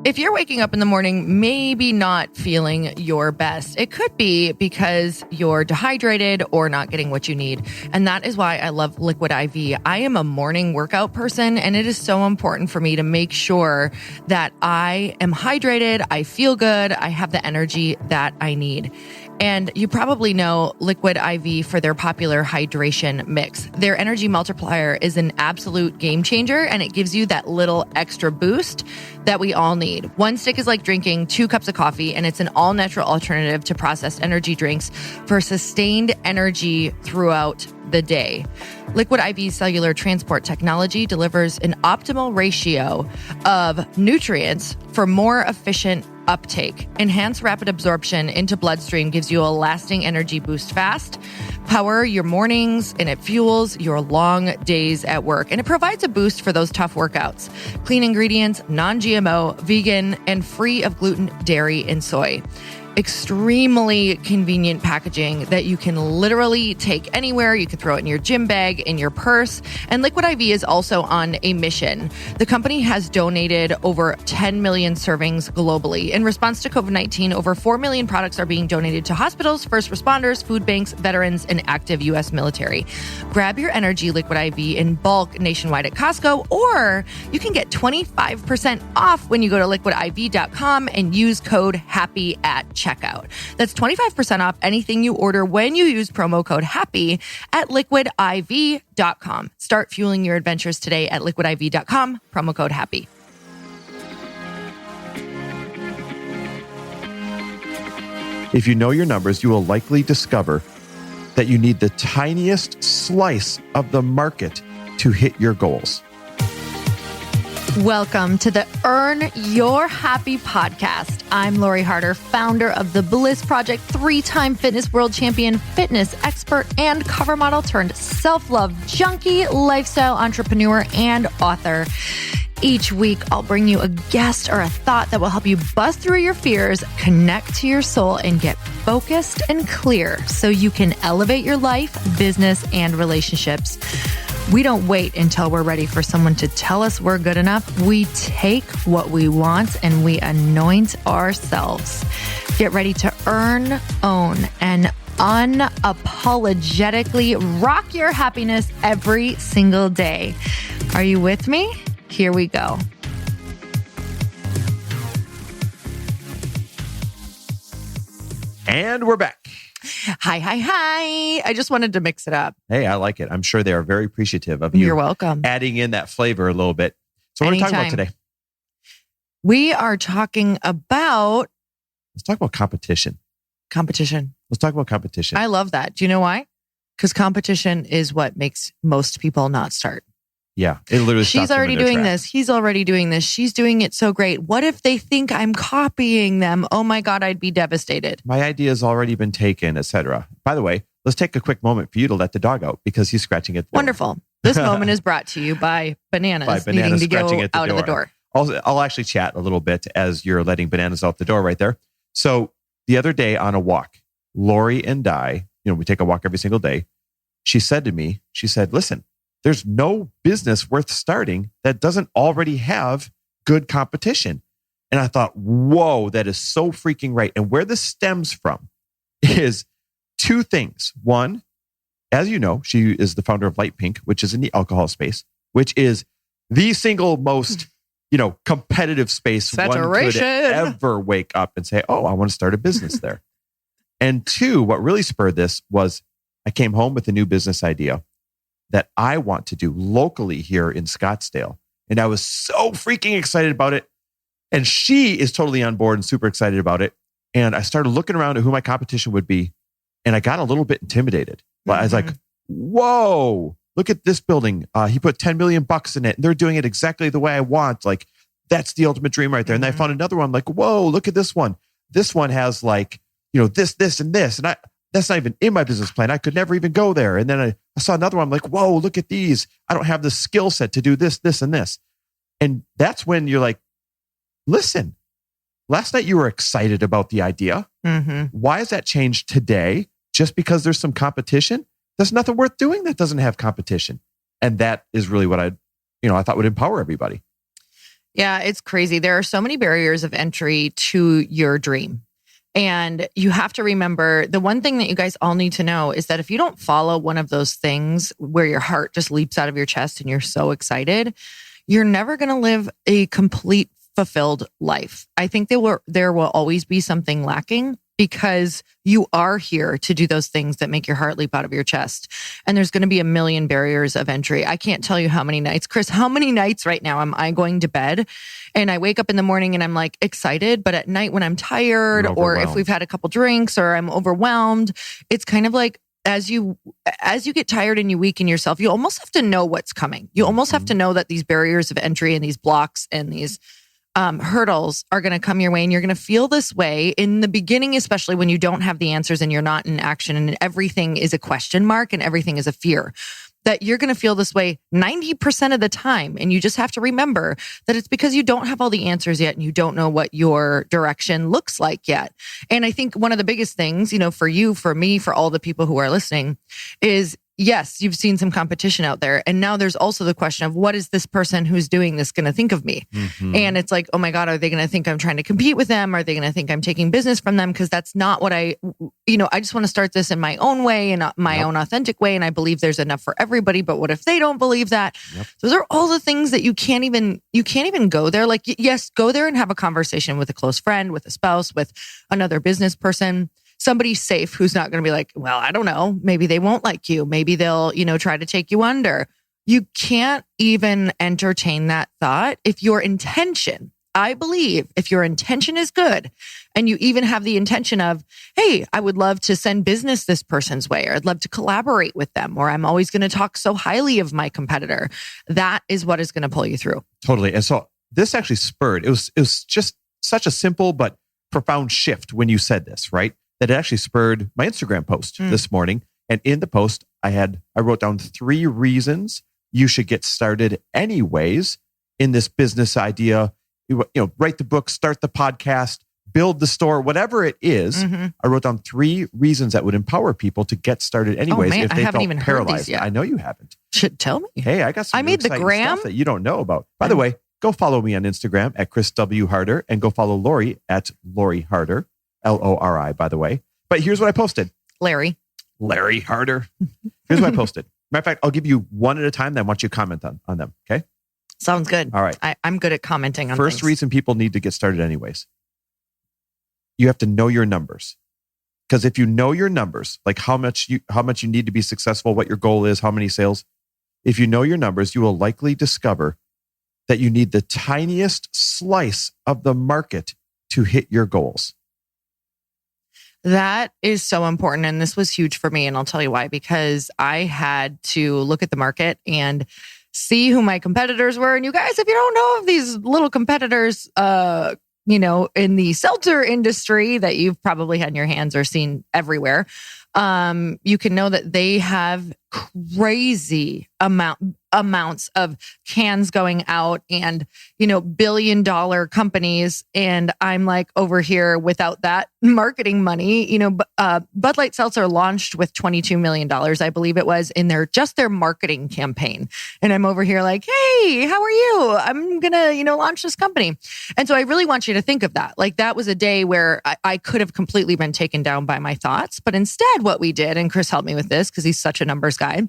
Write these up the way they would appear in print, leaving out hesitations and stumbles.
If you're waking up in the morning, maybe not feeling your best, it could be because you're dehydrated or not getting what you need. And that is why I love Liquid IV. I am a morning workout person, and it is so important for me to make sure that I am hydrated, I feel good, I have the energy that I need. And you probably know Liquid IV for their popular hydration mix. Their energy multiplier is an absolute game changer, and it gives you that little extra boost that we all need. One stick is like drinking 2 cups of coffee, and it's an all-natural alternative to processed energy drinks for sustained energy throughout the day. Liquid IV cellular transport technology delivers an optimal ratio of nutrients for more efficient uptake. Enhanced rapid absorption into bloodstream gives you a lasting energy boost fast. Power your mornings, and it fuels your long days at work. And it provides a boost for those tough workouts. Clean ingredients, non-GMO, vegan, and free of gluten, dairy, and soy. Extremely convenient packaging that you can literally take anywhere. You can throw it in your gym bag, in your purse. And Liquid IV is also on a mission. The company has donated over 10 million servings globally. In response to COVID-19, over 4 million products are being donated to hospitals, first responders, food banks, veterans, and active U.S. military. Grab your energy Liquid IV in bulk nationwide at Costco, or you can get 25% off when you go to liquidiv.com and use code HAPPY at checkout. That's 25% off anything you order when you use promo code HAPPY at liquidiv.com. Start fueling your adventures today at liquidiv.com, promo code HAPPY. If you know your numbers, you will likely discover that you need the tiniest slice of the market to hit your goals. Welcome to the Earn Your Happy podcast. I'm Lori Harder, founder of The Bliss Project, 3-time fitness world champion, fitness expert, and cover model turned self-love junkie, lifestyle entrepreneur, and author. Each week, I'll bring you a guest or a thought that will help you bust through your fears, connect to your soul, and get focused and clear so you can elevate your life, business, and relationships. We don't wait until we're ready for someone to tell us we're good enough. We take what we want and we anoint ourselves. Get ready to earn, own, and unapologetically rock your happiness every single day. Are you with me? Here we go. And we're back. Hi. I just wanted to mix it up. Hey, I like it. I'm sure they are very appreciative of you. You're welcome. Adding in that flavor a little bit. So what are we talking about today? We are talking about... Let's talk about competition. Let's talk about competition. I love that. Do you know why? Because competition is what makes most people not start. Yeah. It literally She's already doing this. He's already doing this. She's doing it so great. What if they think I'm copying them? Oh my God, I'd be devastated. My idea has already been taken, etc. By the way, let's take a quick moment for you to let the dog out because he's scratching at the door. Wonderful. This moment is brought to you by Bananas needing to go out of the door. I'll actually chat a little bit as you're letting Bananas out the door right there. So the other day on a walk, Lori and I, we take a walk every single day. She said to me, listen, there's no business worth starting that doesn't already have good competition. And I thought, whoa, that is so freaking right. And where this stems from is 2 things. One, as you know, she is the founder of Light Pink, which is in the alcohol space, which is the single most, competitive space Saturation. One could ever wake up and say, oh, I want to start a business there. And 2, what really spurred this was I came home with a new business idea that I want to do locally here in Scottsdale. And I was so freaking excited about it. And she is totally on board and super excited about it. And I started looking around at who my competition would be. And I got a little bit intimidated. I was like, whoa, look at this building. He put $10 million in it. And they're doing it exactly the way I want. Like, that's the ultimate dream right there. And then I found another one. I'm like, whoa, look at this one. This one has like, this, and this. And that's not even in my business plan. I could never even go there. And then I saw another one. I'm like, whoa, look at these. I don't have the skill set to do this, and this. And that's when you're like, listen, last night you were excited about the idea. Why has that changed today? Just because there's some competition? There's nothing worth doing that doesn't have competition. And that is really what I thought would empower everybody. Yeah, it's crazy. There are so many barriers of entry to your dream. And you have to remember the one thing that you guys all need to know is that if you don't follow one of those things where your heart just leaps out of your chest and you're so excited, you're never going to live a complete fulfilled life. I think there will always be something lacking because you are here to do those things that make your heart leap out of your chest. And there's going to be a million barriers of entry. I can't tell you how many nights, Chris, how many nights right now am I going to bed and I wake up in the morning and I'm like excited, but at night when I'm tired or if we've had a couple drinks or I'm overwhelmed, it's kind of like as you get tired and you weaken yourself, you almost have to know what's coming. You almost have to know that these barriers of entry and these blocks and these hurdles are going to come your way, and you're going to feel this way in the beginning, especially when you don't have the answers and you're not in action and everything is a question mark and everything is a fear. That you're going to feel this way 90% of the time. And you just have to remember that it's because you don't have all the answers yet and you don't know what your direction looks like yet. And I think one of the biggest things, for you, for me, for all the people who are listening is, yes, you've seen some competition out there. And now there's also the question of what is this person who's doing this going to think of me? Mm-hmm. And it's like, oh my God, are they going to think I'm trying to compete with them? Are they going to think I'm taking business from them? Because that's not what I just want to start this in my own way and my own authentic way. And I believe there's enough for everybody. But what if they don't believe that? Yep. Those are all the things that you can't even go there. Like, yes, go there and have a conversation with a close friend, with a spouse, with another business person. Somebody safe who's not going to be like, well, I don't know. Maybe they won't like you. Maybe they'll, try to take you under. You can't even entertain that thought if your intention, I believe, if your intention is good and you even have the intention of, hey, I would love to send business this person's way, or I'd love to collaborate with them, or I'm always going to talk so highly of my competitor. That is what is going to pull you through. Totally. And so this actually spurred, it was just such a simple but profound shift when you said this, right? That it actually spurred my Instagram post this morning. And in the post, I wrote down 3 reasons you should get started anyways in this business idea. Write the book, start the podcast, build the store, whatever it is. Mm-hmm. I wrote down 3 reasons that would empower people to get started anyways if they felt even paralyzed. I know you haven't. Should tell me. Hey, I got some stuff that you don't know about. By the way, go follow me on Instagram at Chris W. Harder, and go follow Lori at Lori Harder. Lori, by the way. But here's what I posted. Larry Harder. Here's what I posted. Matter of fact, I'll give you one at a time, then I want you to comment on them. Okay? Sounds good. All right. I'm good at commenting on First things. reason people need to get started anyways. You have to know your numbers. Because if you know your numbers, like how much you need to be successful, what your goal is, how many sales, if you know your numbers, you will likely discover that you need the tiniest slice of the market to hit your goals. That is so important. And this was huge for me. And I'll tell you why, because I had to look at the market and see who my competitors were. And you guys, if you don't know of these little competitors, in the seltzer industry that you've probably had in your hands or seen everywhere, you can know that they have crazy amounts of cans going out and, billion-dollar companies. And I'm like over here without that marketing money. Bud Light Seltzer launched with $22 million, I believe it was, in their marketing campaign. And I'm over here like, hey, how are you? I'm going to, launch this company. And so I really want you to think of that. Like that was a day where I could have completely been taken down by my thoughts. But instead what we did, and Chris helped me with this because he's such a numbers guy,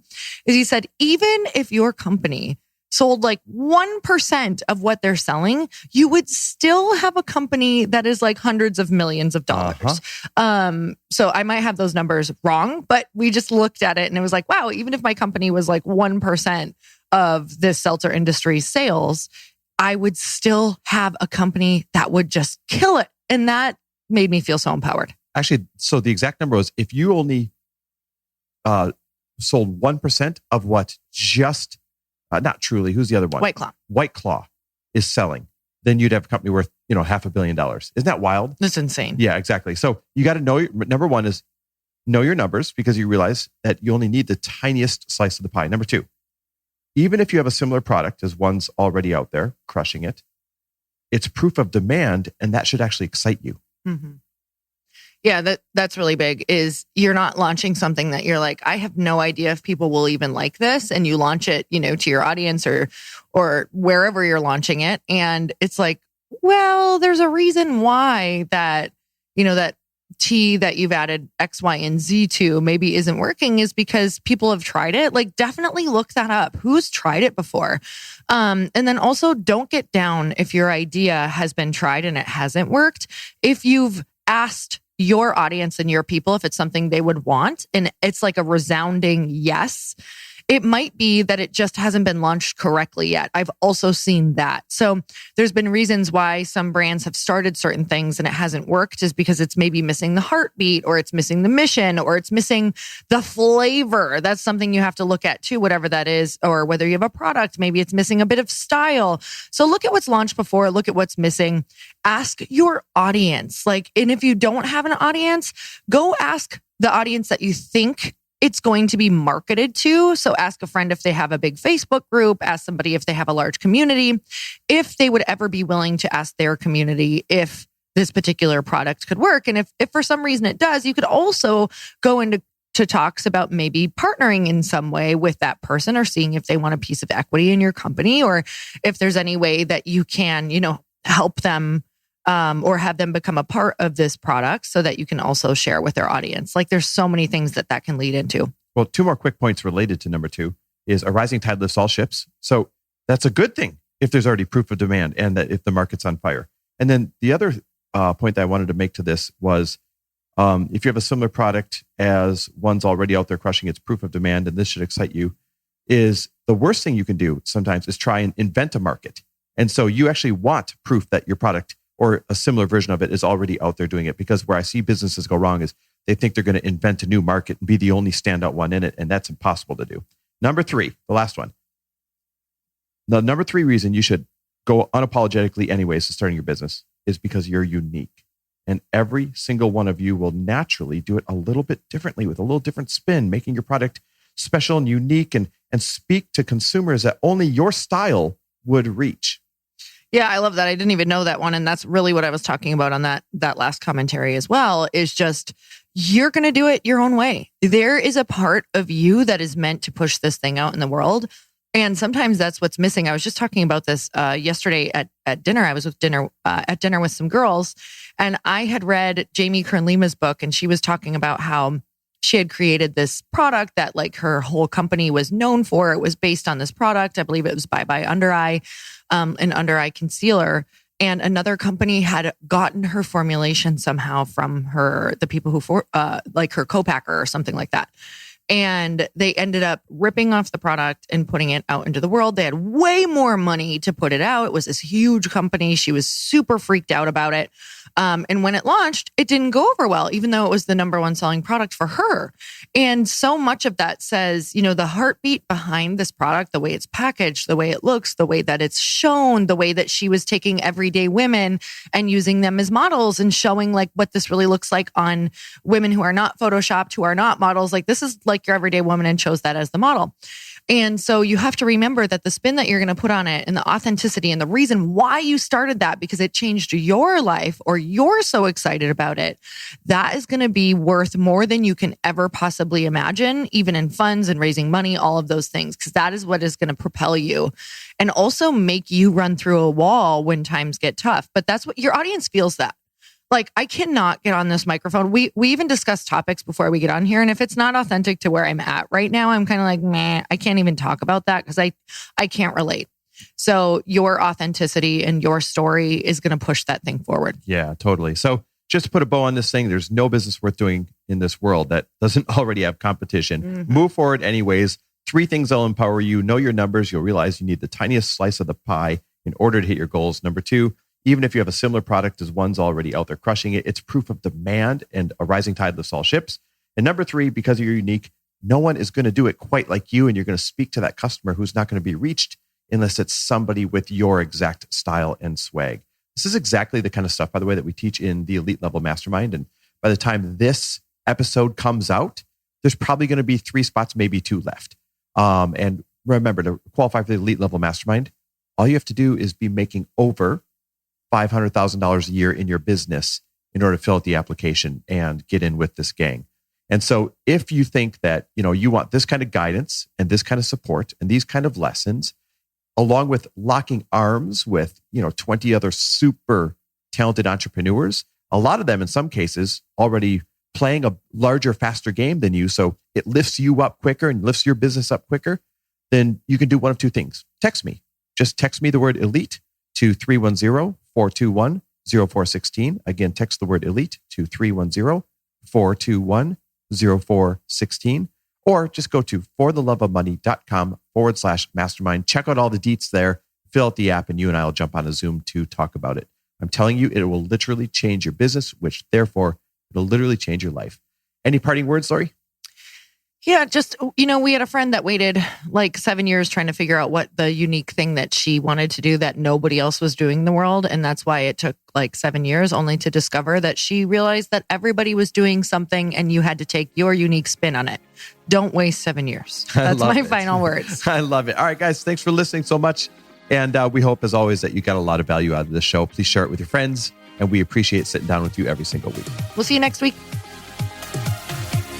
is he said, even if your company sold like 1% of what they're selling, you would still have a company that is like hundreds of millions of dollars. So I might have those numbers wrong, but we just looked at it and it was like, wow, even if my company was like 1% of this seltzer industry sales, I would still have a company that would just kill it. And that made me feel so empowered. Actually, so the exact number was, if you only sold 1% of what just, not Truly, who's the other one? White Claw is selling, then you'd have a company worth, $500 million. Isn't that wild? That's insane. Yeah, exactly. So you got to know, number one is know your numbers, because you realize that you only need the tiniest slice of the pie. Number 2, even if you have a similar product as one's already out there crushing it, it's proof of demand, and that should actually excite you. Mm-hmm. Yeah, that's really big. Is you're not launching something that you're like, I have no idea if people will even like this, and you launch it, to your audience or wherever you're launching it, and it's like, well, there's a reason why that that tea that you've added X, Y, and Z to maybe isn't working is because people have tried it. Like, definitely look that up. Who's tried it before? And then also don't get down if your idea has been tried and it hasn't worked. If you've asked your audience and your people if it's something they would want, and it's like a resounding yes, it might be that it just hasn't been launched correctly yet. I've also seen that. So there's been reasons why some brands have started certain things and it hasn't worked, is because it's maybe missing the heartbeat, or it's missing the mission, or it's missing the flavor. That's something you have to look at too, whatever that is, or whether you have a product, maybe it's missing a bit of style. So look at what's launched before, look at what's missing. Ask your audience. And if you don't have an audience, go ask the audience that you think it's going to be marketed to. So ask a friend if they have a big Facebook group, ask somebody if they have a large community, if they would ever be willing to ask their community if this particular product could work. And if for some reason it does, you could also go into talks about maybe partnering in some way with that person, or seeing if they want a piece of equity in your company, or if there's any way that you can, help them or have them become a part of this product so that you can also share with their audience. There's so many things that can lead into. Well, two more quick points related to number 2 is a rising tide lifts all ships. So that's a good thing if there's already proof of demand and that if the market's on fire. And then the other point that I wanted to make to this was if you have a similar product as one's already out there crushing its proof of demand, and this should excite you, is the worst thing you can do sometimes is try and invent a market. And so you actually want proof that your product or a similar version of it is already out there doing it, because where I see businesses go wrong is they think they're going to invent a new market and be the only standout one in it. And that's impossible to do. Number 3, the last one. The number 3 reason you should go unapologetically anyways to starting your business is because you're unique. And every single one of you will naturally do it a little bit differently with a little different spin, making your product special and unique and speak to consumers that only your style would reach. Yeah, I love that. I didn't even know that one. And that's really what I was talking about on that last commentary as well, is just, you're going to do it your own way. There is a part of you that is meant to push this thing out in the world. And sometimes that's what's missing. I was just talking about this yesterday at dinner. I was at dinner with some girls, and I had read Jamie Kern Lima's book, and she was talking about how she had created this product that her whole company was known for. It was based on this product. I believe it was Bye Bye Under Eye, an under eye concealer. And another company had gotten her formulation somehow from the people who her co-packer or something like that. And they ended up ripping off the product and putting it out into the world. They had way more money to put it out. It was this huge company. She was super freaked out about it. And when it launched, it didn't go over well, even though it was the number one selling product for her. And so much of that says, the heartbeat behind this product, the way it's packaged, the way it looks, the way that it's shown, the way that she was taking everyday women and using them as models and showing what this really looks like on women who are not photoshopped, who are not models. This is your everyday woman, and chose that as the model. And so you have to remember that the spin that you're going to put on it, and the authenticity, and the reason why you started that, because it changed your life or you're so excited about it, that is going to be worth more than you can ever possibly imagine, even in funds and raising money, all of those things, because that is what is going to propel you and also make you run through a wall when times get tough. But that's what your audience feels that. I cannot get on this microphone. We even discuss topics before we get on here. And if it's not authentic to where I'm at right now, I'm kind of meh, I can't even talk about that because I can't relate. So your authenticity and your story is going to push that thing forward. Yeah, totally. So just to put a bow on this thing, there's no business worth doing in this world that doesn't already have competition. Mm-hmm. Move forward anyways. 3 things that'll empower you. Know your numbers. You'll realize you need the tiniest slice of the pie in order to hit your goals. Number 2, even if you have a similar product as one's already out there crushing it, it's proof of demand, and a rising tide lifts all ships. And number 3, because you're unique, no one is going to do it quite like you, and you're going to speak to that customer who's not going to be reached unless it's somebody with your exact style and swag. This is exactly the kind of stuff, by the way, that we teach in the Elite Level Mastermind. And by the time this episode comes out, there's probably going to be 3 spots, maybe 2 left. And remember, to qualify for the Elite Level Mastermind, all you have to do is be making over $500,000 a year in your business in order to fill out the application and get in with this gang. And so if you think that, you want this kind of guidance and this kind of support and these kind of lessons, along with locking arms with, 20 other super talented entrepreneurs, a lot of them in some cases already playing a larger, faster game than you. So it lifts you up quicker and lifts your business up quicker. Then you can do one of two things. Text me. Just text me the word elite to 310-421-0416. Again, text the word elite to 310-421-0416. Or just go to fortheloveofmoney.com/mastermind. Check out all the deets there, fill out the app, and you and I will jump on a Zoom to talk about it. I'm telling you, it will literally change your business, which therefore it'll literally change your life. Any parting words, Lori? Yeah, just, we had a friend that waited like 7 years trying to figure out what the unique thing that she wanted to do that nobody else was doing in the world. And that's why it took like 7 years only to discover that she realized that everybody was doing something and you had to take your unique spin on it. Don't waste 7 years. That's my final words. I love it. All right, guys, thanks for listening so much. And we hope, as always, that you got a lot of value out of this show. Please share it with your friends. And we appreciate sitting down with you every single week. We'll see you next week.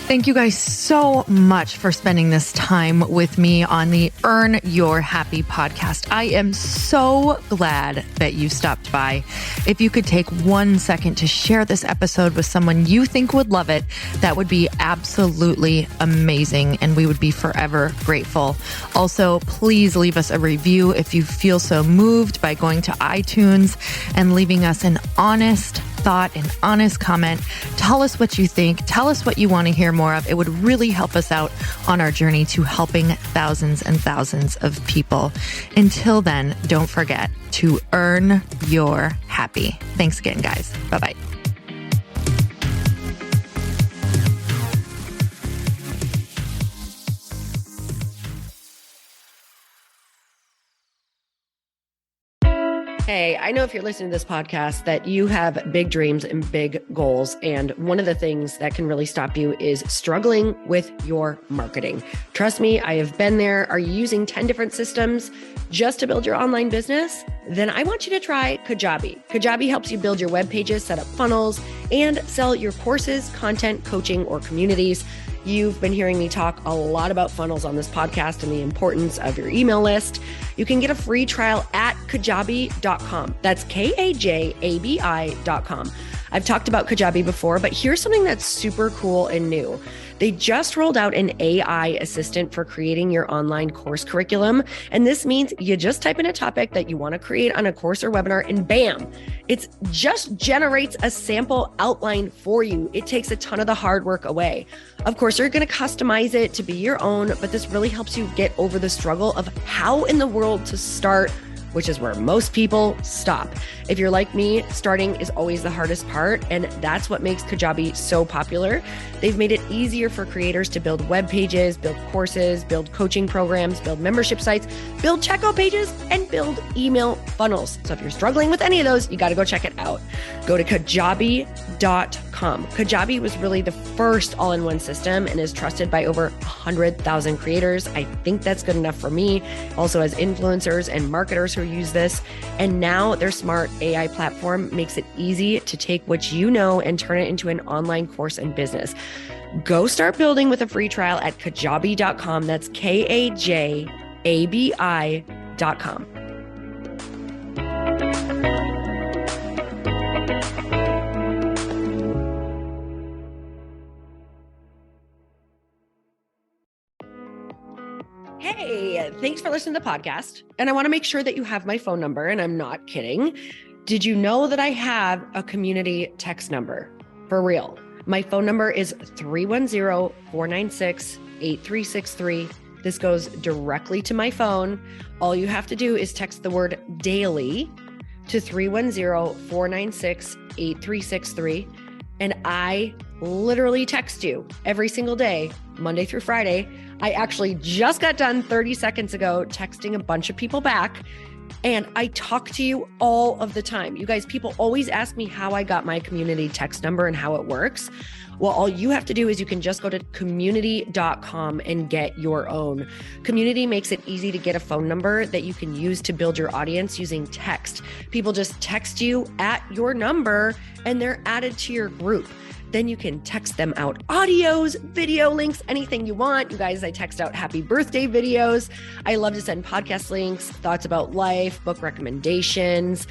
Thank you guys so much for spending this time with me on the Earn Your Happy podcast. I am so glad that you stopped by. If you could take 1 second to share this episode with someone you think would love it, that would be absolutely amazing, and we would be forever grateful. Also, please leave us a review if you feel so moved by going to iTunes and leaving us an honest thought, an honest comment. Tell us what you think. Tell us what you want to hear more of. It would really help us out on our journey to helping thousands and thousands of people. Until then, don't forget to earn your happy. Thanks again, guys. Bye-bye. Hey, I know if you're listening to this podcast that you have big dreams and big goals. And one of the things that can really stop you is struggling with your marketing. Trust me, I have been there. Are you using 10 different systems just to build your online business? Then I want you to try Kajabi. Kajabi helps you build your web pages, set up funnels, and sell your courses, content, coaching, or communities. You've been hearing me talk a lot about funnels on this podcast and the importance of your email list. You can get a free trial at kajabi.com. That's Kajabi.com. I've talked about Kajabi before, but here's something that's super cool and new. They just rolled out an AI assistant for creating your online course curriculum. And this means you just type in a topic that you want to create on a course or webinar, and bam, it just generates a sample outline for you. It takes a ton of the hard work away. Of course, you're going to customize it to be your own, but this really helps you get over the struggle of how in the world to start, which is where most people stop. If you're like me, starting is always the hardest part, and that's what makes Kajabi so popular. They've made it easier for creators to build web pages, build courses, build coaching programs, build membership sites, build checkout pages, and build email funnels. So if you're struggling with any of those, you got to go check it out. Go to Kajabi.com. Kajabi was really the first all-in-one system and is trusted by over 100,000 creators. I think that's good enough for me. Also, as influencers and marketers who use this. And now their smart AI platform makes it easy to take what you know and turn it into an online course and business. Go start building with a free trial at Kajabi.com. That's Kajabi.com. Hey, thanks for listening to the podcast. And I want to make sure that you have my phone number, and I'm not kidding. Did you know that I have a community text number? For real. My phone number is 310-496-8363. This goes directly to my phone. All you have to do is text the word daily to 310-496-8363. And I literally text you every single day, Monday through Friday. I actually just got done 30 seconds ago texting a bunch of people back. And I talk to you all of the time. You guys, people always ask me how I got my community text number and how it works. Well, all you have to do is you can just go to community.com and get your own. Community makes it easy to get a phone number that you can use to build your audience using text. People just text you at your number and they're added to your group. Then you can text them out audios, video links, anything you want. You guys, I text out happy birthday videos. I love to send podcast links, thoughts about life, book recommendations,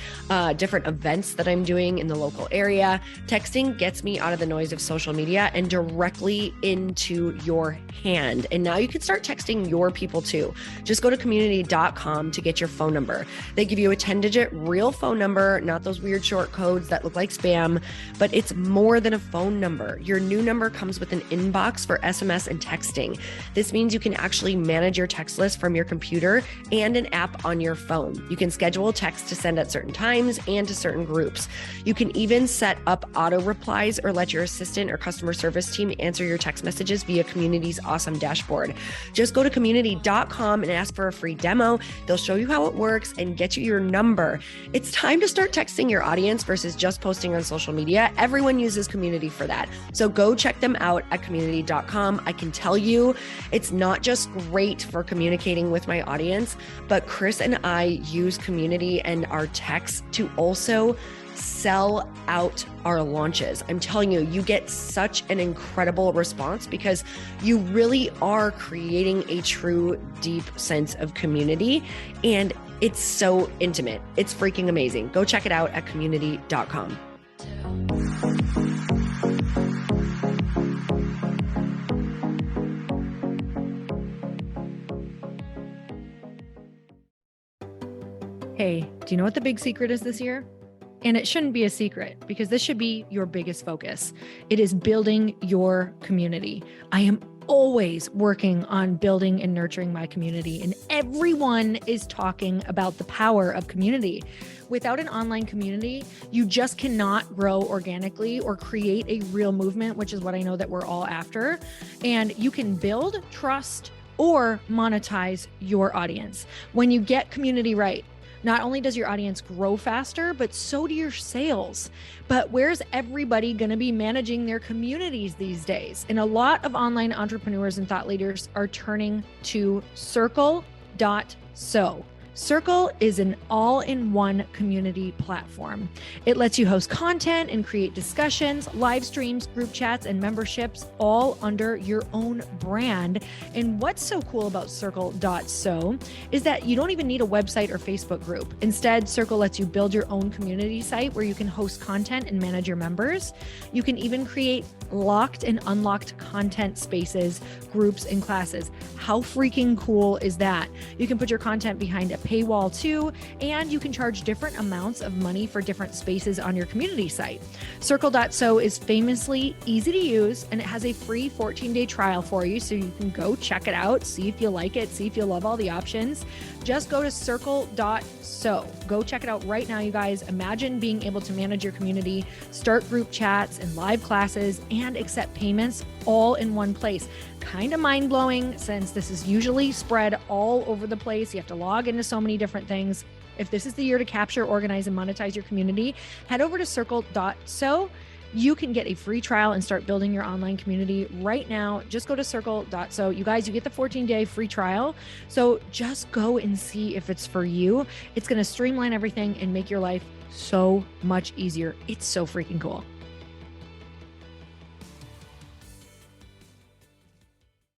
different events that I'm doing in the local area. Texting gets me out of the noise of social media and directly into your hand. And now you can start texting your people too. Just go to community.com to get your phone number. They give you a 10-digit real phone number, not those weird short codes that look like spam, but it's more than a phone number. Your new number comes with an inbox for SMS and texting. This means you can actually manage your text list from your computer and an app on your phone. You can schedule text to send at certain times and to certain groups. You can even set up auto replies or let your assistant or customer service team answer your text messages via Community's awesome dashboard. Just go to community.com and ask for a free demo. They'll show you how it works and get you your number. It's time to start texting your audience versus just posting on social media. Everyone uses Community for that. So go check them out at community.com. I can tell you it's not just great for communicating with my audience, but Chris and I use Community and our texts to also sell out our launches. I'm telling you, you get such an incredible response because you really are creating a true, deep sense of community. And it's so intimate. It's freaking amazing. Go check it out at community.com. Hey, do you know what the big secret is this year? And it shouldn't be a secret because this should be your biggest focus. It is building your community. I am always working on building and nurturing my community, and everyone is talking about the power of community. Without an online community, you just cannot grow organically or create a real movement, which is what I know that we're all after. And you can build trust or monetize your audience. When you get community right, not only does your audience grow faster, but so do your sales. But where's everybody going to be managing their communities these days? And a lot of online entrepreneurs and thought leaders are turning to Circle.so. Circle is an all-in-one community platform. It lets you host content and create discussions, live streams, group chats, and memberships all under your own brand. And what's so cool about Circle.so is that you don't even need a website or Facebook group. Instead, Circle lets you build your own community site where you can host content and manage your members. You can even create locked and unlocked content spaces, groups, and classes. How freaking cool is that? You can put your content behind a paywall too, and you can charge different amounts of money for different spaces on your community site. Circle.so is famously easy to use, and it has a free 14-day trial for you, so you can go check it out, see if you like it, see if you love all the options. Just go to Circle.so. Go check it out right now, you guys. Imagine being able to manage your community, start group chats and live classes, and accept payments all in one place. Kind of mind-blowing since this is usually spread all over the place. You have to log into so many different things. If this is the year to capture, organize, and monetize your community, head over to Circle.so. You can get a free trial and start building your online community right now. Just go to Circle.so. You guys, you get the 14-day free trial. So just go and see if it's for you. It's going to streamline everything and make your life so much easier. It's so freaking cool.